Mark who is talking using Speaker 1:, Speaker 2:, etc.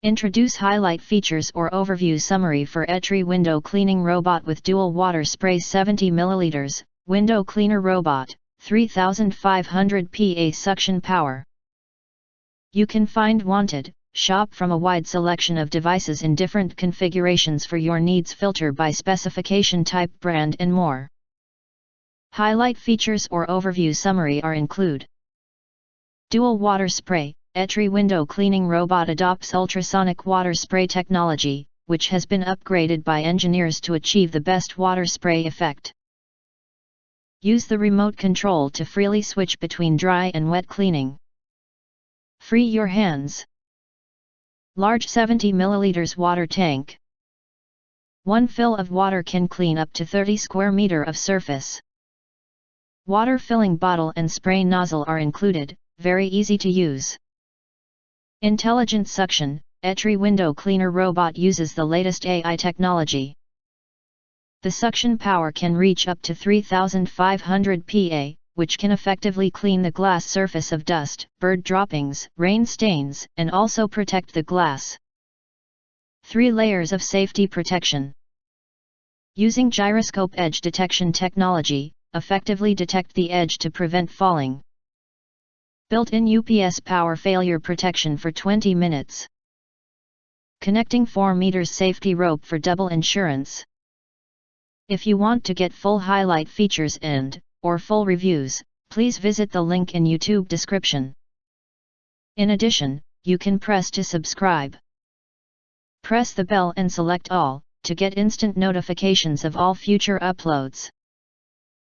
Speaker 1: Introduce highlight features or overview summary for eTRY window cleaning robot with dual water spray 70 ml, window cleaner robot, 3500 PA suction power. You can find wanted, shop from a wide selection of devices in different configurations for your needs, filter by specification type, brand and more. Highlight features or overview summary are include: dual water spray. eTRY window cleaning robot adopts ultrasonic water spray technology, which has been upgraded by engineers to achieve the best water spray effect. Use the remote control to freely switch between dry and wet cleaning. Free your hands. Large 70 ml water tank. One fill of water can clean up to 30 square meter of surface. Water filling bottle and spray nozzle are included, very easy to use. Intelligent suction. eTRY window cleaner robot uses the latest AI technology. The suction power can reach up to 3500 PA, which can effectively clean the glass surface of dust, bird droppings, rain stains, and also protect the glass. 3 layers of safety protection. Using gyroscope edge detection technology, effectively detect the edge to prevent falling. Built-in UPS power failure protection for 20 minutes. Connecting 4 meters safety rope for double insurance. If you want to get full highlight features or full reviews, please visit the link in YouTube description. In addition, you can press to subscribe. Press the bell and select all, to get instant notifications of all future uploads.